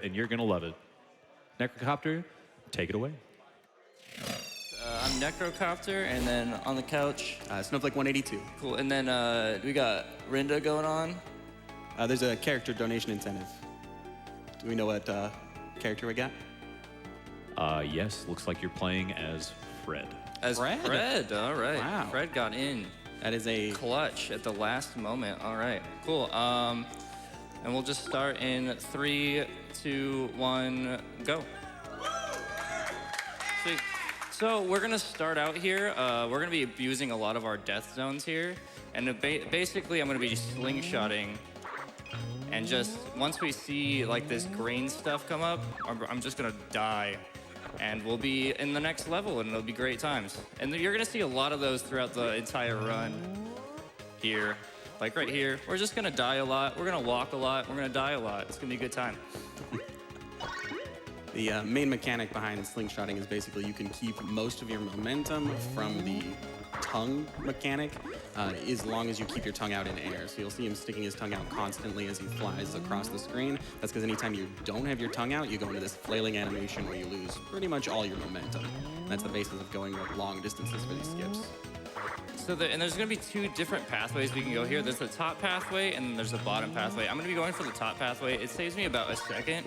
and you're going to love it. Necrocopter, take it away. I'm Necrocopter, and then on the couch. Snowflake 182. Cool. And then we got Rinda going on. There's a character donation incentive. Do we know what character we got? Yes, looks like you're playing as Fred. As Fred. All right. Wow. Fred got in. That is a Clutch at the last moment. All right. Cool. And we'll just start in 3, 2, 1, go. Sweet. So we're gonna start out here. We're gonna be abusing a lot of our death zones here, and basically I'm gonna be slingshotting, and just once we see like this green stuff come up, I'm just gonna die, and we'll be in the next level, and it'll be great times. And you're gonna see a lot of those throughout the entire run here, like right here. We're just gonna die a lot. We're gonna walk a lot. We're gonna die a lot. It's gonna be a good time. The main mechanic behind slingshotting is basically you can keep most of your momentum from the tongue mechanic as long as you keep your tongue out in air. So you'll see him sticking his tongue out constantly as he flies across the screen. That's because anytime you don't have your tongue out, you go into this flailing animation where you lose pretty much all your momentum. And that's the basis of going long distances for these skips. So there's gonna be 2 different pathways we can go here. There's the top pathway and then there's the bottom pathway. I'm gonna be going for the top pathway. It saves me about a second.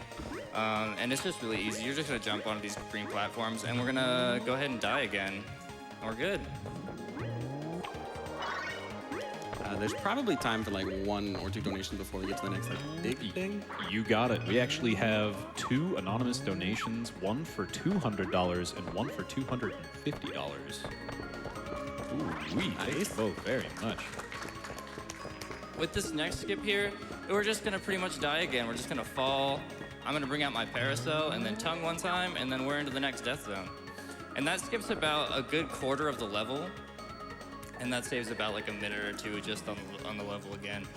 And it's just really easy. You're just gonna jump onto these green platforms and we're gonna go ahead and die again. And we're good. There's probably time for like 1 or 2 donations before we get to the next like big thing. You got it. We actually have 2 anonymous donations, one for $200 and one for $250. Ooh, thank you both very much. With this next skip here, we're just gonna pretty much die again. We're just gonna fall. I'm gonna bring out my parasol and then tongue one time, and then we're into the next death zone. And that skips about a good quarter of the level, and that saves about like a minute or 2 just on the level again.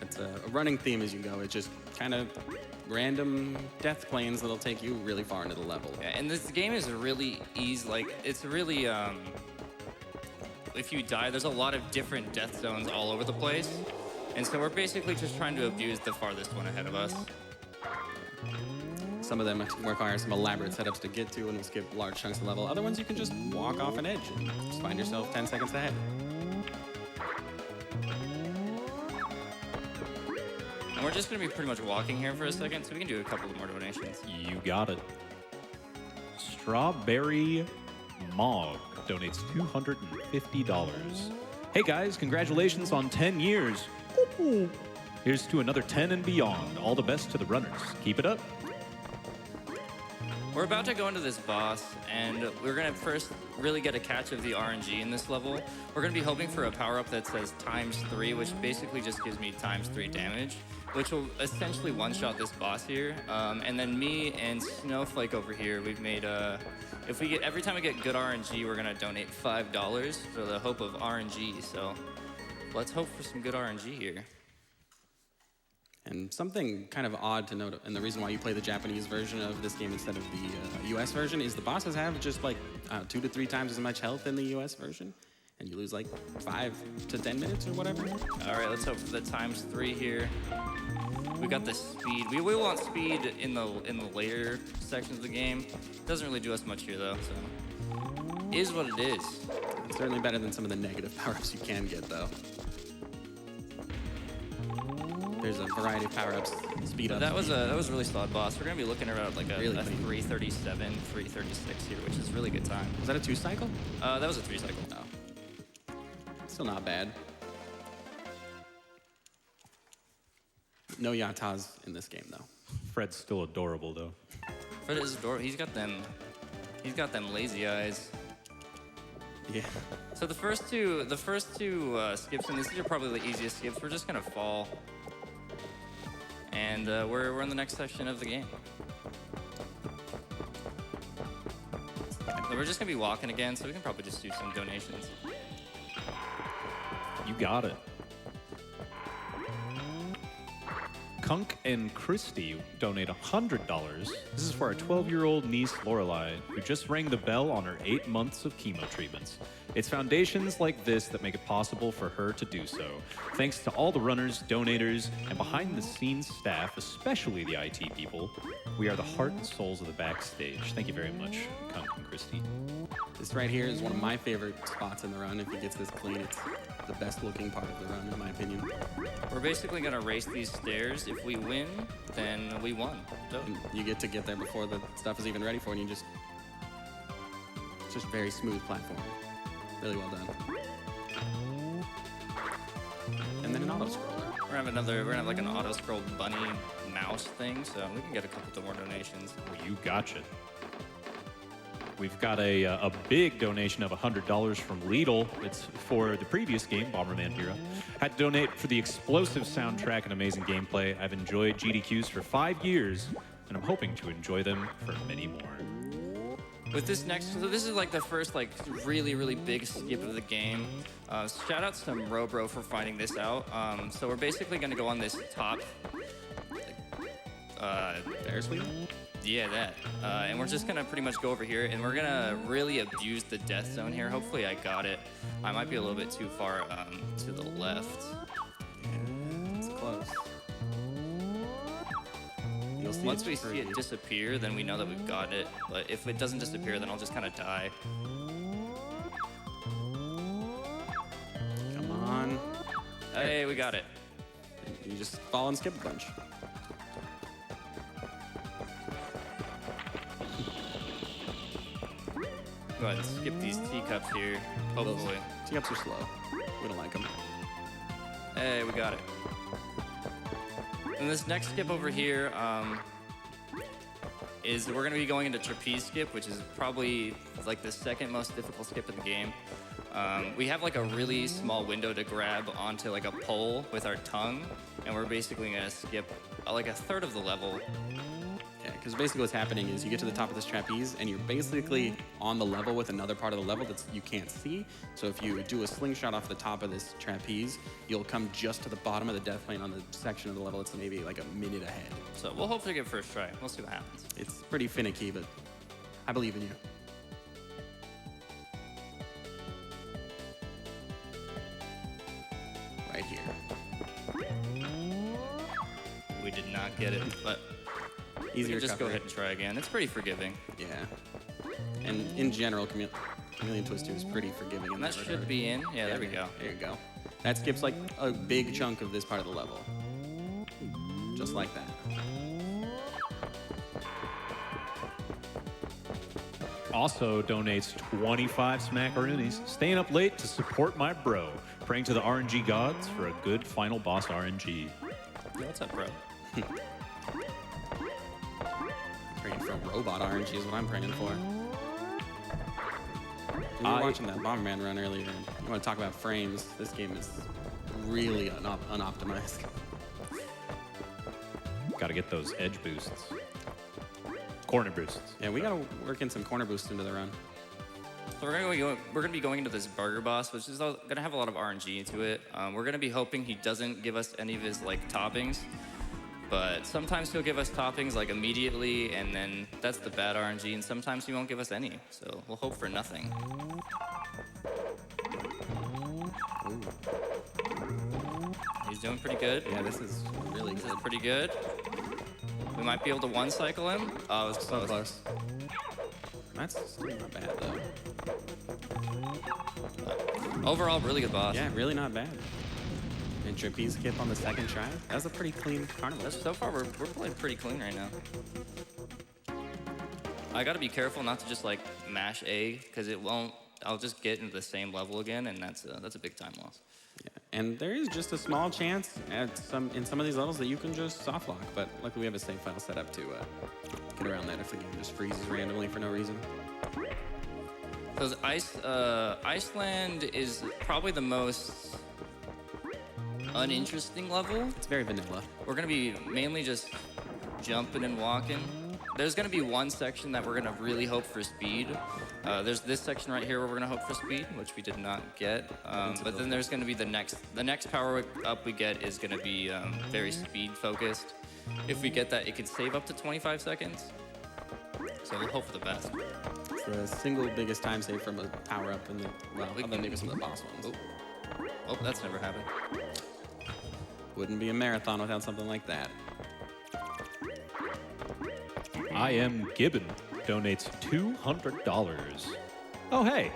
It's a running theme as you go. It's just kind of random death planes that'll take you really far into the level. Yeah, and this game is really easy. Like it's really if you die, there's a lot of different death zones all over the place, and so we're basically just trying to abuse the farthest one ahead of us. Some of them require some elaborate setups to get to and will skip large chunks of level. Other ones you can just walk off an edge and just find yourself 10 seconds ahead. And we're just gonna be pretty much walking here for a second, so we can do a couple of more donations. You got it. Strawberry Mog donates $250. Hey guys, congratulations on 10 years. Here's to another 10 and beyond. All the best to the runners. Keep it up. We're about to go into this boss, and we're gonna first really get a catch of the RNG in this level. We're gonna be hoping for a power-up that says ×3, which basically just gives me ×3 damage, which will essentially one-shot this boss here. And then me and Snowflake over here, we've made if we get every time we get good RNG, we're gonna donate $5 for the hope of RNG. So let's hope for some good RNG here. And something kind of odd to note, and the reason why you play the Japanese version of this game instead of the US version, is the bosses have just like 2 to 3 times as much health in the US version, and you lose like 5 to 10 minutes or whatever. All right, let's hope for the ×3 here. We got the speed. We want speed in the later sections of the game. Doesn't really do us much here though, so is what it is. It's certainly better than some of the negative power-ups you can get though. There's a variety of power-ups, speed ups. That was a really solid boss. We're gonna be looking around like a 337, 336 here, which is a really good time. Was that a 2 cycle? That was a 3 cycle. Oh. Still not bad. No yatas in this game though. Fred's still adorable though. Fred is adorable. He's got them lazy eyes. Yeah. So the first two skips, and these are probably the easiest skips. We're just gonna fall. And we're in the next section of the game. So we're just gonna be walking again, so we can probably just do some donations. You got it. Kunk and Christy donate $100. This is for our 12-year-old niece, Lorelei, who just rang the bell on her 8 months of chemo treatments. It's foundations like this that make it possible for her to do so. Thanks to all the runners, donators, and behind-the-scenes staff, especially the IT people. We are the heart and souls of the backstage. Thank you very much, Kunk and Christy. This right here is one of my favorite spots in the run. If it gets this clean, it's the best looking part of the run, in my opinion. We're basically gonna race these stairs. If we win, then we won. So, And you get to get there before the stuff is even ready for it, and it's just very smooth platform. Really well done. And then an auto scroller. we're gonna have like an auto scroll bunny mouse thing, so we can get a couple more donations. Well, you gotcha. We've got a big donation of $100 from Lidl. It's for the previous game, Bomberman Hero. Had to donate for the explosive soundtrack and amazing gameplay. I've enjoyed GDQs for 5 years, and I'm hoping to enjoy them for many more. With this next, so this is like the first like really big skip of the game. Shout out to Robro for finding this out. So we're basically gonna go on this top. Ferris wheel? Yeah, that. And we're just gonna pretty much go over here, and we're gonna really abuse the death zone here. Hopefully I got it. I might be a little bit too far to the left. Yeah, it's close. You'll see Once it's we see pretty. it disappear, then we know that we've got it. But if it doesn't disappear, then I'll just kind of die. Come on. Hey, we got it. You just fall and skip a bunch. Go ahead and skip these teacups here. Hopefully. Teacups are slow. We don't like them. Hey, we got it. And this next skip over here is we're going to be going into trapeze skip, which is probably like the second most difficult skip in the game. We have like a really small window to grab onto like a pole with our tongue, and we're basically going to skip like a third of the level. Yeah, because basically what's happening is you get to the top of this trapeze and you're basically on the level with another part of the level that you can't see. So if you do a slingshot off the top of this trapeze, you'll come just to the bottom of the death plane on the section of the level that's maybe like a minute ahead. So we'll hopefully get first try. We'll see what happens. It's pretty finicky, but I believe in you. Right here. We did not get it, but Easy just go recovery. ahead and try again. It's pretty forgiving. Yeah. And in general, Chameleon Twist 2 is pretty forgiving in And that that should regard. be in. Yeah, there we man. go. There you go. That skips like a big chunk of this part of the level. Just like that. Also donates 25 smackaroonies. Staying up late to support my bro. Praying to the RNG gods for a good final boss RNG. Yeah, what's up, bro? Praying for robot RNG is what I'm praying for. We were watching that Bomberman run earlier. You want to talk about frames? This game is really unoptimized. Got to get those edge boosts. Corner boosts. Yeah, we gotta work in some corner boosts into the run. So we're gonna be going into this burger boss, which is gonna have a lot of RNG to it. We're gonna be hoping he doesn't give us any of his like toppings, but sometimes he'll give us toppings like immediately, and then that's the bad RNG. And sometimes he won't give us any, so we'll hope for nothing. He's doing pretty good. Yeah, this is really This good. is pretty good. We might be able to one cycle him. Oh, it was So close. close. That's still not bad though. Overall, really good boss. Yeah, really not bad. And trapeze skip on the second try. That was a pretty clean carnival. So far, we're playing pretty clean right now. I gotta be careful not to just like mash A, because it won't. I'll just get into the same level again, and that's a big time loss. Yeah. And there is just a small chance in some of these levels that you can just soft lock, but luckily we have a save file set up to get around that if the game just freezes randomly for no reason. Because Iceland is probably the most uninteresting level. It's very vanilla. We're gonna be mainly just jumping and walking. There's gonna be one section that we're gonna really hope for speed. There's this section right here where we're gonna hope for speed, which we did not get. But then there's gonna be the next power up we get is gonna be very speed focused. if we get that, it could save up to 25 seconds. So we'll hope for the best. It's the single biggest time save from a power-up in the, well, other than maybe some of the boss ones. Oh, that's never happened. Wouldn't be a marathon without something like that. I Am Gibbon donates $200. Oh, hey,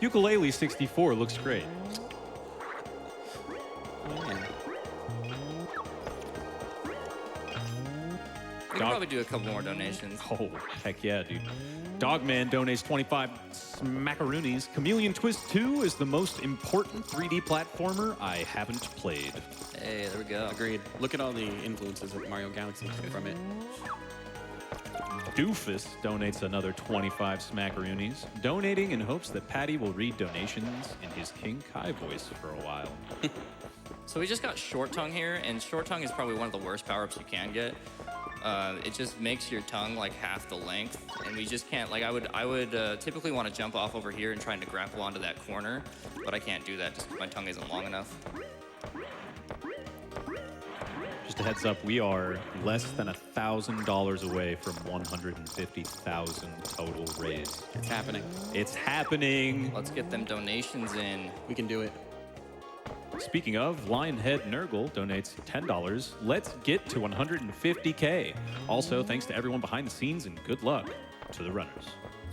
Ukulele 64 looks great. Yeah. We can probably do a couple more donations. Oh, heck yeah, dude. Dogman donates 25 smackaroonies. Chameleon Twist 2 is the most important 3D platformer I haven't played. Hey, there we go. Agreed. Look at all the influences of Mario Galaxy from it. Doofus donates another 25 smackaroonies, donating in hopes that Patty will read donations in his King Kai voice for a while. So we just got Short Tongue here, and Short Tongue is probably one of the worst power-ups you can get. It just makes your tongue like half the length, and we just can't. Like I would typically want to jump off over here and trying to grapple onto that corner, but I can't do that just because my tongue isn't long enough. Just a heads up, we are less than $1,000 away from 150,000 total raised. It's happening. It's happening. Let's get them donations in. We can do it. Speaking of, Lionhead Nurgle donates $10. Let's get to 150K. Also, thanks to everyone behind the scenes and good luck to the runners.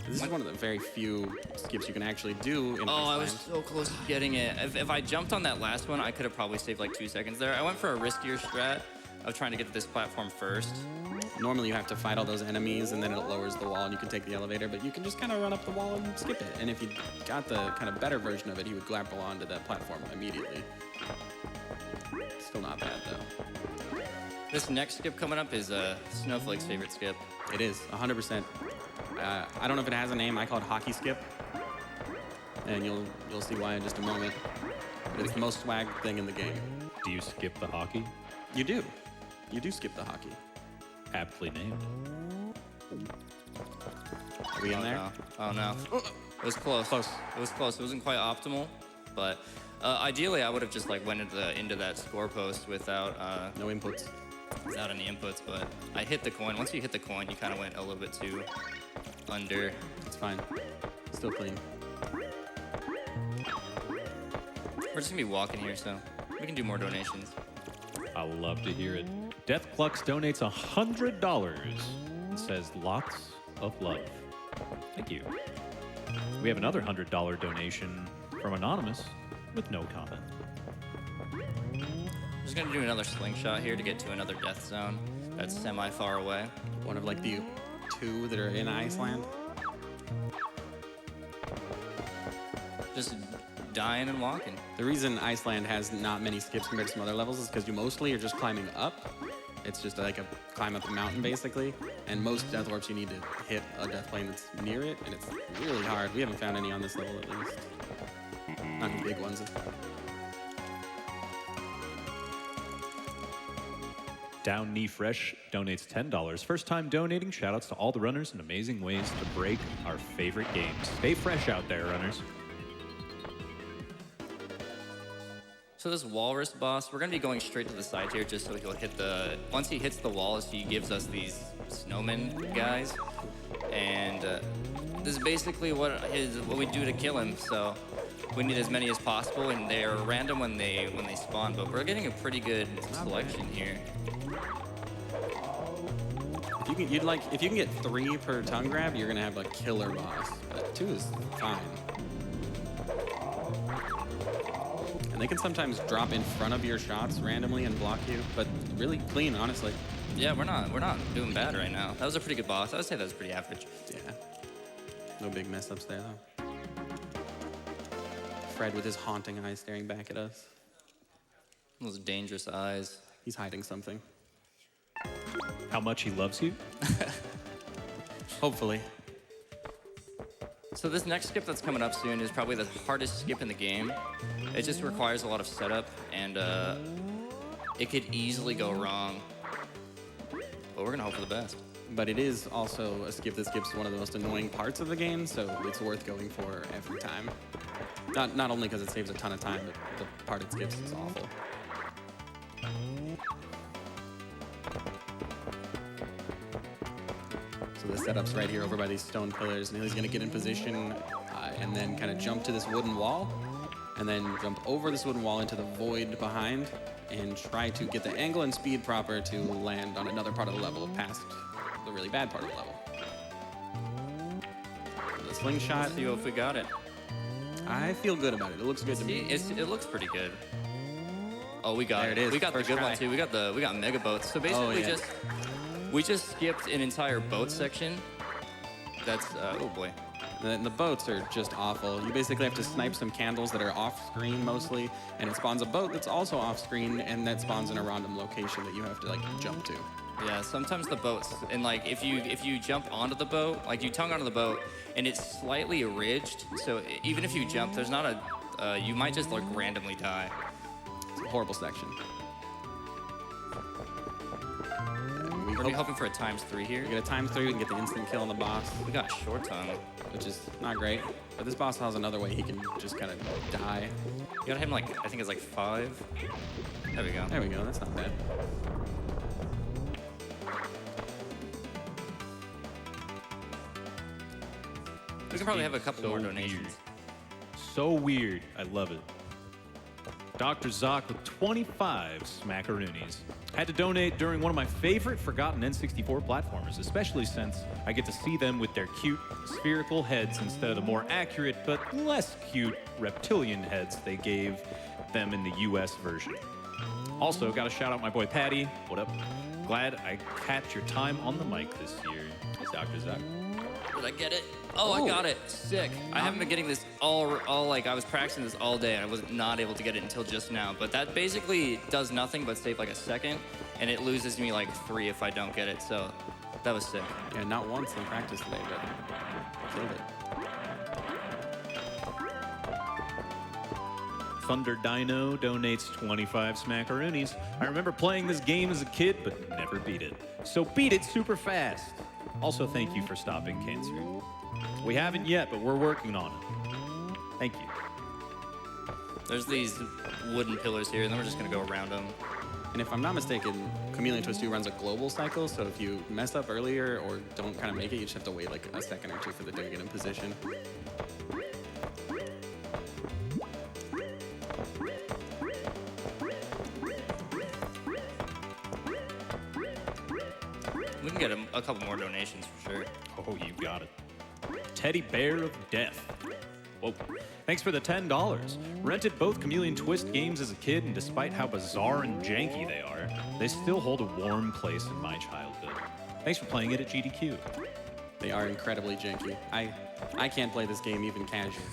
This is one of the very few skips you can actually do in Oh, I was Iceland. so close to getting it. If I jumped on that last one, I could have probably saved like 2 seconds there. I went for a riskier strat of trying to get to this platform first. Normally you have to fight all those enemies and then it lowers the wall and you can take the elevator, but you can just kind of run up the wall and skip it. And if you got the kind of better version of it, he would grapple onto that platform immediately. Still not bad though. This next skip coming up is Snowflake's favorite skip. It is, 100%. I don't know if it has a name. I call it hockey skip. And you'll see why in just a moment. But it's the most swag thing in the game. Do you skip the hockey? You do. You do skip the hockey. Aptly named. Are we in there? No. Oh no. It was close. Close. It was close. It wasn't quite optimal, but ideally I would have just like went into that score post without No inputs. without any inputs. But I hit the coin. Once you hit the coin, you kind of went a little bit too under. It's fine. Still clean. We're just gonna be walking here, so we can do more donations. I love to hear it. Deathplux donates $100 and says lots of love. Thank you. We have another $100 donation from Anonymous with no comment. Just gonna do another slingshot here to get to another death zone that's semi far away. One of like the 2 that are in Iceland. Just dying and walking. The reason Iceland has not many skips compared to some other levels is because you mostly are just climbing up. It's just like a climb up the mountain, basically. And most death warps, you need to hit a death plane that's near it, and it's really hard. We haven't found any on this level, at least. Not any big ones. Down Knee Fresh donates $10. First time donating. Shoutouts to all the runners and amazing ways to break our favorite games. Stay fresh out there, runners. So this walrus boss, we're gonna be going straight to the side here just so he'll hit the, once he hits the walls, he gives us these snowmen guys. And this is basically what we do to kill him. So we need as many as possible, and they're random when they spawn, but we're getting a pretty good selection here. If you can get 3 per tongue grab, you're gonna have a killer boss. But 2 is fine. And they can sometimes drop in front of your shots randomly and block you, but really clean, honestly. Yeah, we're not doing bad right now. That was a pretty good boss. I would say that was pretty average. Yeah. No big mess ups there, though. Fred with his haunting eyes staring back at us. Those dangerous eyes. He's hiding something. How much he loves you? Hopefully. So this next skip that's coming up soon is probably the hardest skip in the game. It just requires a lot of setup, and it could easily go wrong. But we're gonna hope for the best. But it is also a skip that skips one of the most annoying parts of the game, so it's worth going for every time. Not only because it saves a ton of time, but the part it skips is awful. So the setup's right here over by these stone pillars, and he's going to get in position and then kind of jump to this wooden wall, and then jump over this wooden wall into the void behind, and try to get the angle and speed proper to land on another part of the level past the really bad part of the level. The slingshot. Let's see if we got it. I feel good about it. It looks good to me. It looks pretty good. Oh, we got There it is. We got the First good try. one too. We got mega boats. So basically, yeah. we just skipped an entire boat section. That's oh boy. And the boats are just awful. You basically have to snipe some candles that are off screen mostly, and it spawns a boat that's also off screen, and that spawns in a random location that you have to like jump to. Yeah, sometimes the boats, and like if you jump onto the boat, like you tongue onto the boat, and it's slightly ridged, so even if you jump, there's not a, you might just like randomly die. It's a horrible section. We We're hoping for a ×3 here. get a ×3, we can get the instant kill on the boss, We got short tongue. which is not great. But this boss has another way he can just kind of die. You got him like, I think it's like 5. There we go. There we go, that's not bad. We can probably have a couple So more donations. weird. So weird. I love it. Dr. Zoc with 25 smackaroonies. Had to donate during one of my favorite forgotten N64 platformers, especially since I get to see them with their cute spherical heads instead of the more accurate but less cute reptilian heads they gave them in the US version. Also, gotta shout out my boy Patty. What up? Glad I catch your time on the mic this year. It's Dr. Zoc. Did I get it? Oh, I got it. Sick. I haven't been getting this all like I was practicing this all day and I was not able to get it until just now. But that basically does nothing but save like a second, and it loses me like 3 if I don't get it. So that was sick. Yeah, not once in practice today, but killed it. Thunder Dino donates 25 smackaroonies. I remember playing this game as a kid, but never beat it. So beat it super fast. Also, thank you for stopping cancer. We haven't yet, but we're working on it. Thank you. There's these wooden pillars here, and then we're just gonna go around them. And if I'm not mistaken, Chameleon Twist 2 runs a global cycle, so if you mess up earlier or don't kind of make it, you just have to wait like a second or two for the thing to get in position. We can get a couple more donations for sure. Oh, you got it. Teddy Bear of Death. Whoa. Thanks for the $10. Rented both Chameleon Twist games as a kid, and despite how bizarre and janky they are, they still hold a warm place in my childhood. Thanks for playing it at GDQ. They are incredibly janky. I can't play this game even casually.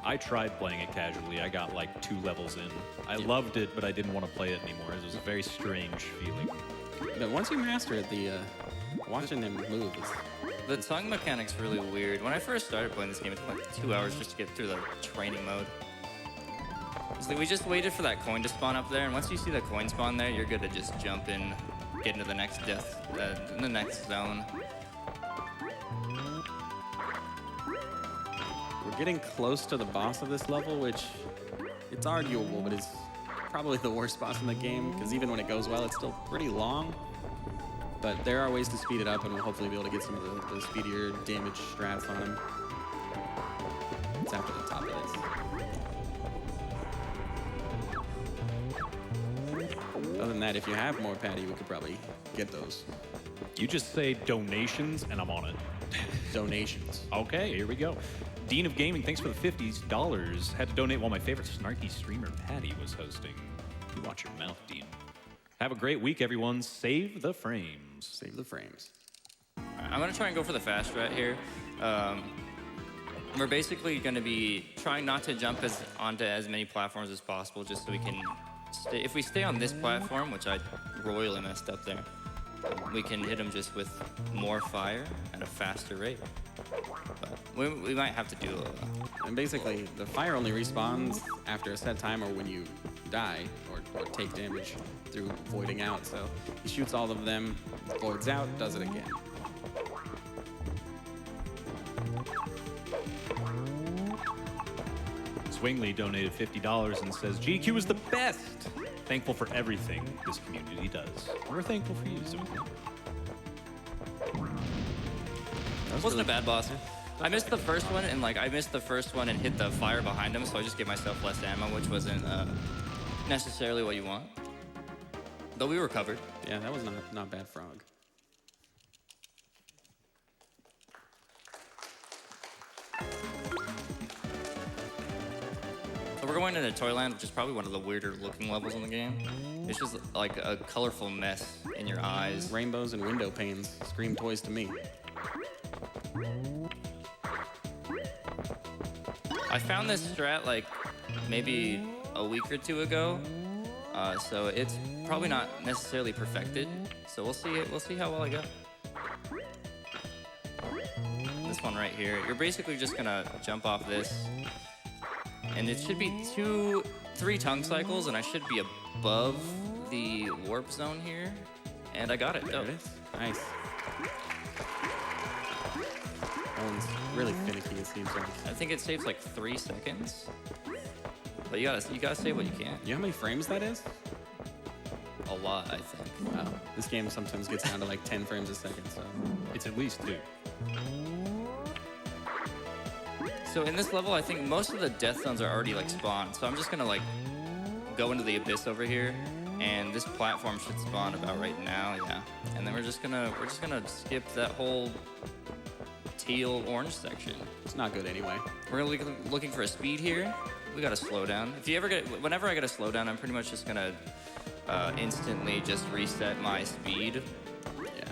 I tried playing it casually. I got like 2 levels in. I loved it, but I didn't want to play it anymore. It was a very strange feeling. But once you master it, the watching him move is... The tongue mechanic's really weird. When I first started playing this game, it took like 2 hours just to get through the training mode. It's like we just waited for that coin to spawn up there, and once you see the coin spawn there, you're good to just jump in, get into the next in the next zone. We're getting close to the boss of this level, which it's arguable, but it's probably the worst boss in the game, because even when it goes well, it's still pretty long. But there are ways to speed it up, and we'll hopefully be able to get some of the speedier damage strats on him. It's after the top of this. Other than that, if you have more Patty, we could probably get those You just say donations, and I'm on it. donations. Okay, here we go. Dean of Gaming, thanks for the $50. Had to donate while my favorite snarky streamer, Patty, was hosting. You watch your mouth, Dean. Have a great week, everyone. Save the frames. Save the frames. I'm gonna try and go for the fast strat here. We're basically gonna be trying not to jump onto as many platforms as possible, just so we can stay. If we stay on this platform, which I royally messed up there, we can hit them just with more fire at a faster rate. But we might have to do And basically, the fire only respawns after a set time or when you die or take damage through voiding out. So he shoots all of them, voids out, does it again. Swingley donated $50 and says, GQ is the best. Thankful for everything this community does. We're thankful for you, Swingley. was Wasn't really a bad boss. I missed the first one, and like I missed the first one and hit the fire behind him, so I just gave myself less ammo, which wasn't necessarily what you want. Though we recovered. Yeah, that was not bad frog. So we're going into Toyland, which is probably one of the weirder looking levels in the game. It's just like a colorful mess in your eyes. Rainbows and window panes scream toys to me. I found this strat like maybe a week or two ago, so it's probably not necessarily perfected. So we'll see. We'll see how well I go. This one right here, you're basically just gonna jump off this, and it should be 3 tongue cycles, and I should be above the warp zone here, and I got it. There it is. Nice. That one's really finicky, it seems like. I think it saves like 3 seconds, but you gotta save what you can. You know how many frames that is? A lot, I think. Wow. This game sometimes gets down to like 10 frames a second, so. It's at least 2. So in this level, I think most of the death zones are already like spawned. So I'm just gonna like go into the abyss over here, and this platform should spawn about right now, yeah. And then we're just gonna skip that whole teal orange section. It's not good anyway. We're gonna be looking for a speed here. We gotta slow down. Whenever I get a slowdown, I'm pretty much just gonna instantly just reset my speed. Yeah.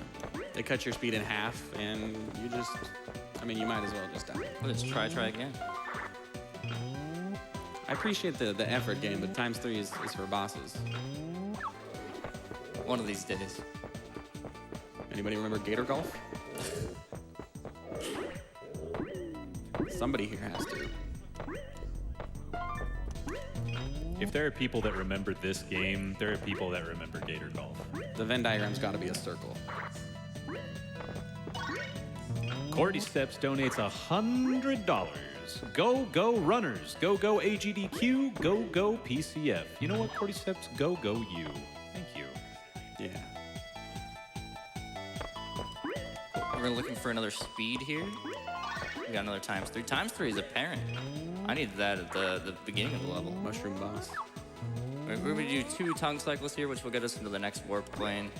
They cut your speed in half, and you just, I mean, you might as well just die. Let's try again. I appreciate the effort game, but times 3 is for bosses. One of these days. Anybody remember Gator Golf? Somebody here has to. If there are people that remember this game, there are people that remember Gator Golf. The Venn diagram's got to be a circle. Cordy Steps donates $100. Go runners. Go AGDQ. Go PCF. You know what, Cordy Steps? Go you. Thank you. Yeah. We're looking for another speed here. We got another times 3. Times 3 is apparent. I needed that at the beginning of the level. Mushroom boss. We're going to do 2 tongue cycles here, which will get us into the next warp plane.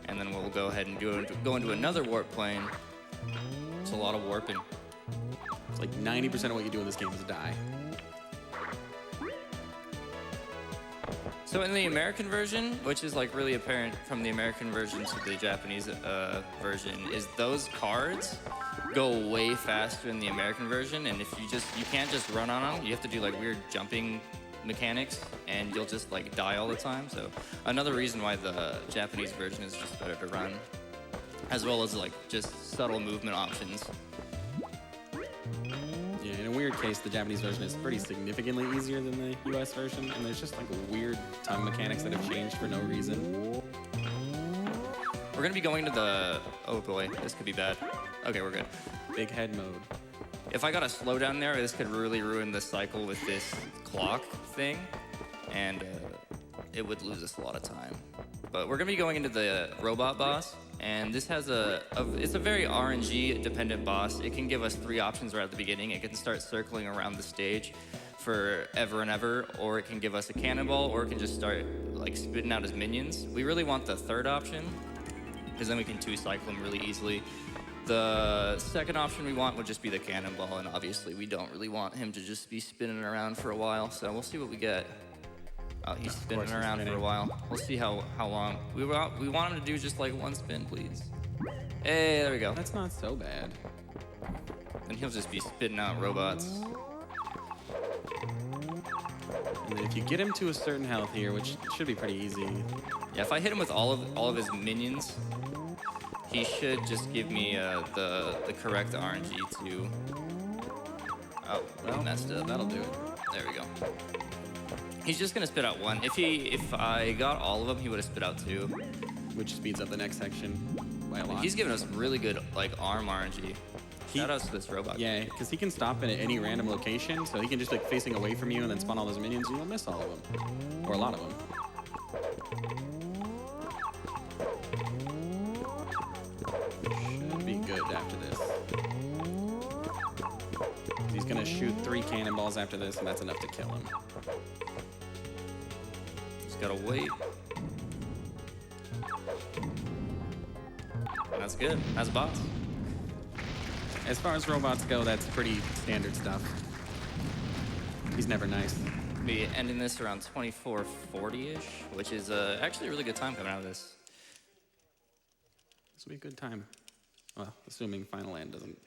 And then we'll go ahead and go into another warp plane. It's a lot of warping. It's like 90% of what you do in this game is die. So in the American version, which is like really apparent from the American version to the Japanese version, is those cards go way faster in the American version, and if you can't just run on them, you have to do like weird jumping mechanics, and you'll just like die all the time. So another reason why the Japanese version is just better to run, as well as like just subtle movement options. Yeah, in a weird case, the Japanese version is pretty significantly easier than the US version, and there's just like weird tongue mechanics that have changed for no reason. We're gonna be going to the, oh boy, this could be bad. Okay, we're good. Big head mode. If I got a slowdown there, this could really ruin the cycle with this clock thing, and it would lose us a lot of time. But we're gonna be going into the robot boss, and this has it's a very RNG dependent boss. It can give us 3 options right at the beginning. It can start circling around the stage for ever and ever, or it can give us a cannonball, or it can just start like spitting out his minions. We really want the third option, because then we can 2-cycle him really easily. The second option we want would just be the cannonball, and obviously we don't really want him to just be spinning around for a while, so we'll see what we get. Oh, he's spinning around for a while. We'll see how long. We want him to do just like 1 spin, please. Hey, there we go. That's not so bad. And he'll just be spitting out robots. And then if you get him to a certain health here, which should be pretty easy. Yeah, if I hit him with all of his minions, he should just give me the correct RNG to. Oh, well, messed up. That'll do it. There we go. He's just gonna spit out 1. If I got all of them, he would have spit out 2. Which speeds up the next section by a lot. He's giving us really good like arm RNG. Shout out to this robot. Yeah, because he can stop at any random location, so he can just like facing away from you and then spawn all those minions, and you'll miss all of them, or a lot of them. Should be good after this. gonna shoot 3 cannonballs after this, and that's enough to kill him. Just gotta wait. That's good. That's boss. As far as robots go, that's pretty standard stuff. He's never nice. Be ending this around 24:40-ish, which is actually a really good time coming out of this. This will be a good time. Well, assuming Final Land doesn't.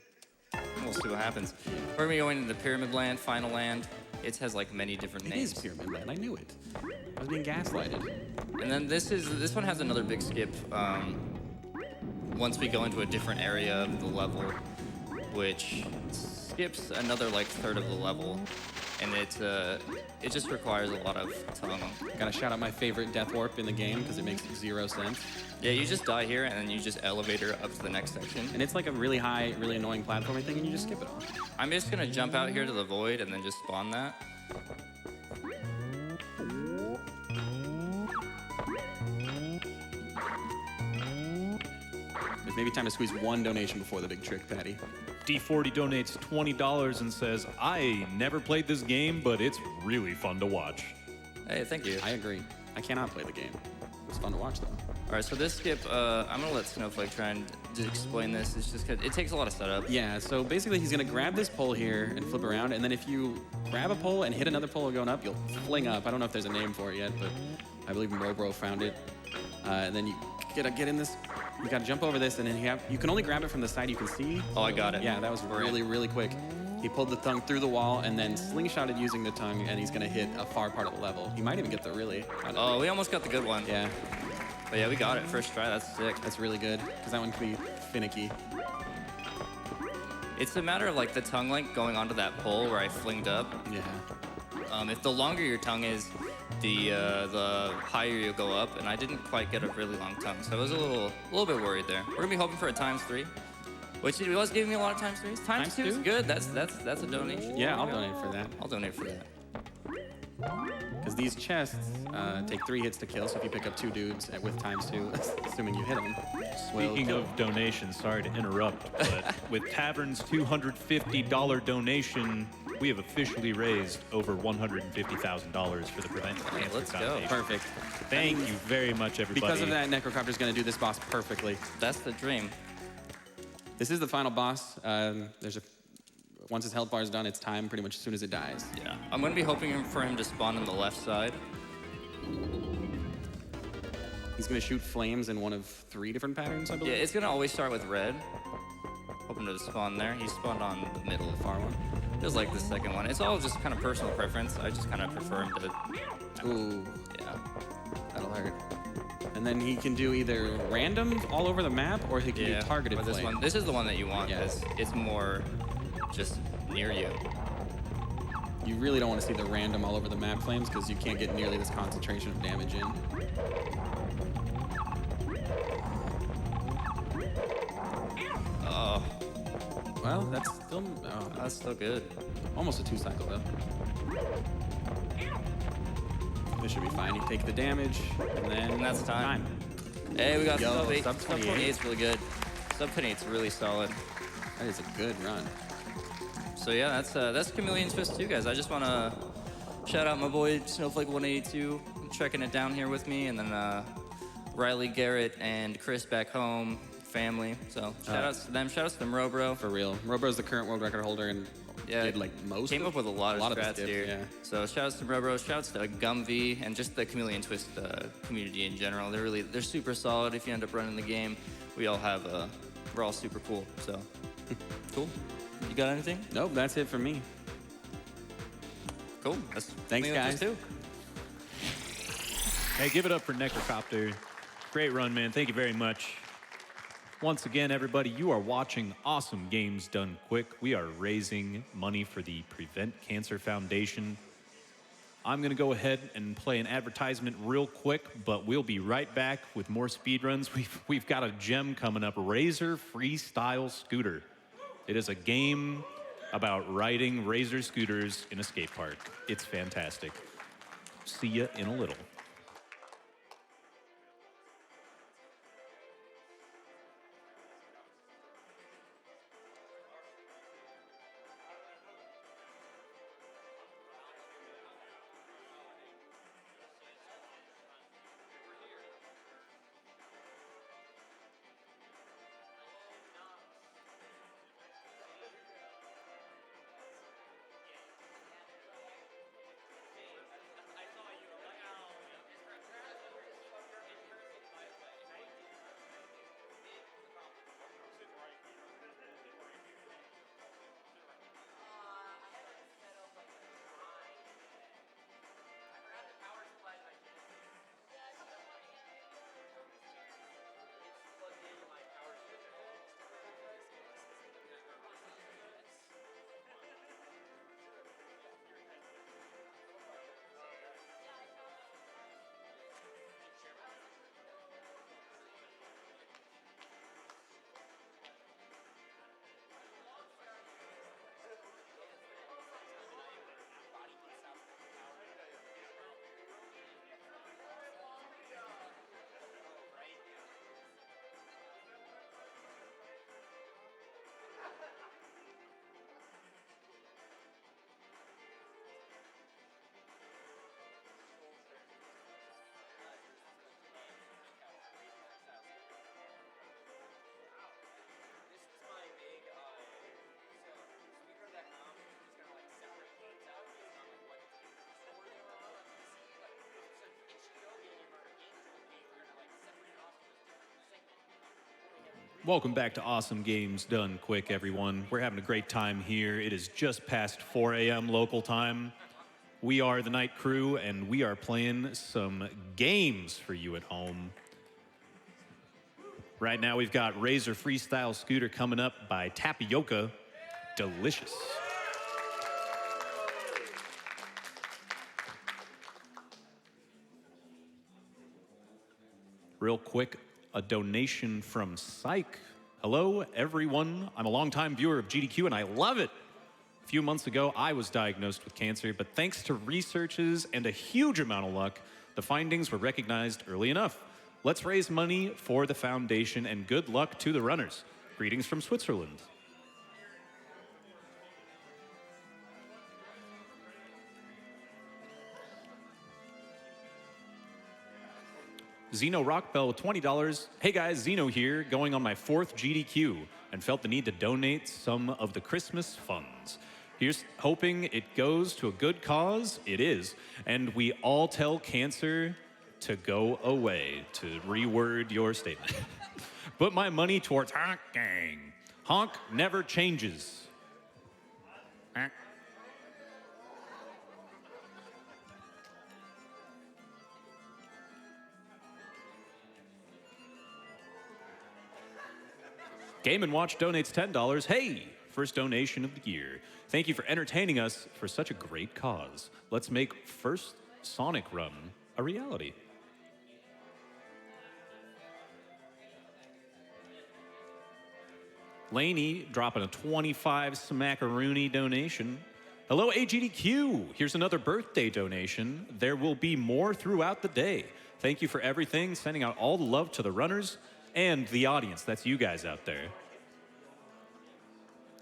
We'll see what happens. We're gonna be going into the Pyramid Land, Final Land. It has like many different It names. is Pyramid Land. I knew it. I was being gaslighted. And then this one has another big skip. Once we go into a different area of the level, which skips another like third of the level, and it just requires a lot of tongue. Gotta shout out my favorite death warp in the game because it makes 0 sense. Yeah, you just die here and then you just elevator up to the next section. And it's like a really high, really annoying platforming thing, and you just skip it all. I'm just gonna jump out here to the void and then just spawn that. It's maybe time to squeeze 1 donation before the big trick, Patty. D40 donates $20 and says, I never played this game, but it's really fun to watch. Hey, thank you. I agree. I cannot play the game. It's fun to watch, though. All right, so this skip, I'm gonna let Snowflake try and explain this. It's just 'cause it takes a lot of setup. Yeah, so basically he's gonna grab this pole here and flip around, and then if you grab a pole and hit another pole going up, you'll fling up. I don't know if there's a name for it yet, but I believe Robro found it. And then you gotta get in this, you gotta jump over this, and then you can only grab it from the side you can see. Oh, I got it. Yeah, that was really, really quick. He pulled the tongue through the wall and then slingshotted using the tongue, and he's gonna hit a far part of the level. He might even get the really. Oh, we almost got the good one. Yeah, But yeah, we got it first try. That's sick. that's really good, because that one can be finicky. It's a matter of like the tongue length going onto that pole where I flinged up. Yeah. If the longer your tongue is, the higher you go up, and I didn't quite get a really long tongue, so I was a little bit worried there. We're gonna be hoping for a ×3, which it was giving me a lot of ×3s. ×2 is ×2? good. That's a donation. Yeah, I'll donate for that. I'll donate for that. Because these chests take 3 hits to kill, so if you pick up 2 dudes with ×2, assuming you hit them. Speaking of donations, sorry to interrupt, but with Tavern's $250 donation, we have officially raised over $150,000 for the Prevent Cancer let's go. Foundation. Perfect. Thank you very much, everybody. Because of that, Necrocopter's going to do this boss perfectly. That's the dream. This is the final boss. Once his health bar is done, it's time pretty much as soon as it dies. Yeah. I'm gonna be hoping for him to spawn on the left side. He's going to shoot flames in one of 3 different patterns, I Yeah, believe. it's gonna always start with red. Hoping to spawn there. He spawned on the middle. Far one. Just like the second one. It's all just kind of personal preference. I just kind of prefer him to. Ooh, Yeah. that'll hurt. And then he can do either random all over the map, or he can do targeted Or this flame. one. This is the one that you want. Yeah. Because it's more just near you. You really don't want to see the random all over the map flames, because you can't get nearly this concentration of damage in. Oh, Well, that's still that's still good. almost a 2 cycle though. This should be fine. You take the damage, and then And that's time. Hey, we got Yo, sub 8. sub Sub 28. 28 is really good. Sub 28 is really solid. That is a good run. So yeah, that's Chameleon's Fist 2, guys. I just want to shout out my boy Snowflake 182 checking it down here with me, and then Riley, Garrett, and Chris back home, family. So shout outs to them. Shout outs to them, Robro. For real. Robro's the current world record holder and Yeah, did like most. Came up with a lot of the strats skips, here. Yeah. So shout outs to Robro, shout outs to Gumvy, and just the Chameleon Twist community in general. They're super solid. If you end up running the game, we all have we're all super cool. So cool. You got anything? Nope, that's it for me. Cool. That's Thanks, Chameleon guys. Twist 2. Hey, give it up for Necrocopter. Great run, man. Thank you very much. Once again, everybody, you are watching Awesome Games Done Quick. We are raising money for the Prevent Cancer Foundation. I'm going to go ahead and play an advertisement real quick, but we'll be right back with more speedruns. We've got a gem coming up, Razor Freestyle Scooter. It is a game about riding Razor scooters in a skate park. It's fantastic. See ya in a little. Welcome back to Awesome Games Done Quick, everyone. We're having a great time here. It is just past 4 a.m. local time. We are the Night Crew, and we are playing some games for you at home. Right now, we've got Razor Freestyle Scooter coming up by Tapioca. Delicious. Real quick, a donation from Psych. Hello, everyone. I'm a longtime viewer of GDQ, and I love it. A few months ago, I was diagnosed with cancer, but thanks to researches and a huge amount of luck, the findings were recognized early enough. Let's raise money for the foundation, and good luck to the runners. Greetings from Switzerland. Zeno Rockbell with $20. Hey guys, Zeno here, going on my 4th GDQ, and felt the need to donate some of the Christmas funds. Here's hoping it goes to a good cause. It is. And we all tell cancer to go away, to reword your statement. Put my money towards Honk Gang. Honk never changes. Game & Watch donates $10. Hey, first donation of the year. Thank you for entertaining us for such a great cause. Let's make first Sonic Run a reality. Laney dropping a 25 smackaroonie donation. Hello, AGDQ. Here's another birthday donation. There will be more throughout the day. Thank you for everything. Sending out all the love to the runners and the audience. That's you guys out there.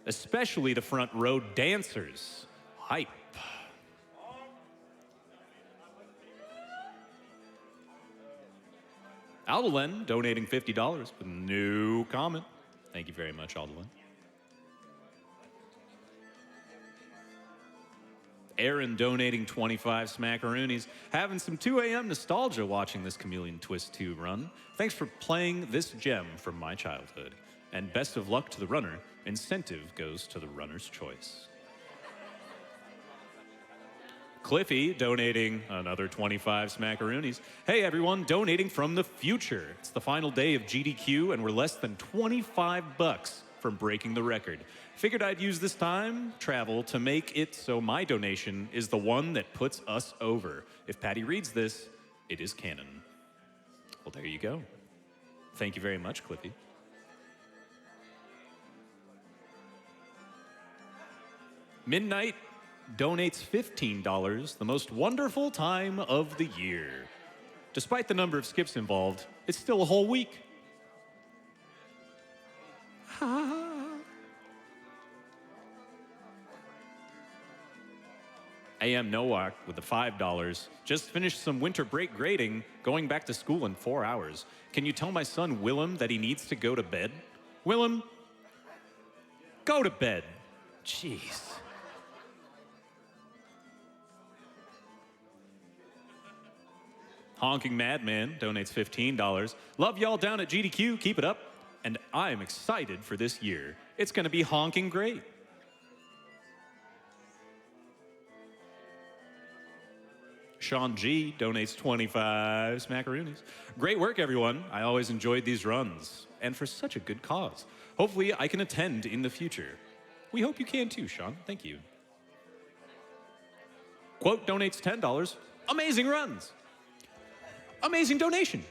Especially the front row dancers. Hype. Aldelen donating $50 with no comment. Thank you very much, Aldelen. Aaron donating 25 smackaroonies. Having some 2 a.m. nostalgia watching this Chameleon Twist 2 run. Thanks for playing this gem from my childhood. And best of luck to the runner. Incentive goes to the runner's choice. Cliffy donating another 25 smackaroonies. Hey everyone, donating from the future. It's the final day of GDQ and we're less than 25 bucks from breaking the record. Figured I'd use this time travel to make it so my donation is the one that puts us over. If Patty reads this, it is canon. Well, there you go. Thank you very much, Cliffy. Midnight donates $15, the most wonderful time of the year. Despite the number of skips involved, it's still a whole week. AM Nowak with the $5. Just finished some winter break grading, going back to school in 4 hours. Can you tell my son Willem that he needs to go to bed? Willem, go to bed. Jeez. Honking Madman donates $15. Love y'all down at GDQ, keep it up. And I am excited for this year. It's gonna be honking great. Sean G donates 25 smackaroonies. Great work, everyone. I always enjoyed these runs, and for such a good cause. Hopefully, I can attend in the future. We hope you can too, Sean. Thank you. Quote donates $10. Amazing runs. Amazing donation.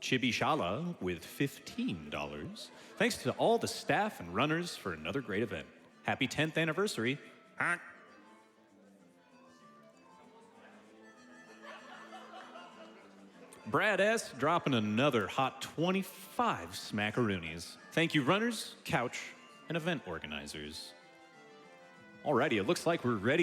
Chibi Shala with $15. Thanks to all the staff and runners for another great event. Happy 10th anniversary. Brad S. dropping another hot 25 smackaroonies. Thank you, runners, couch, and event organizers. Alrighty, it looks like we're ready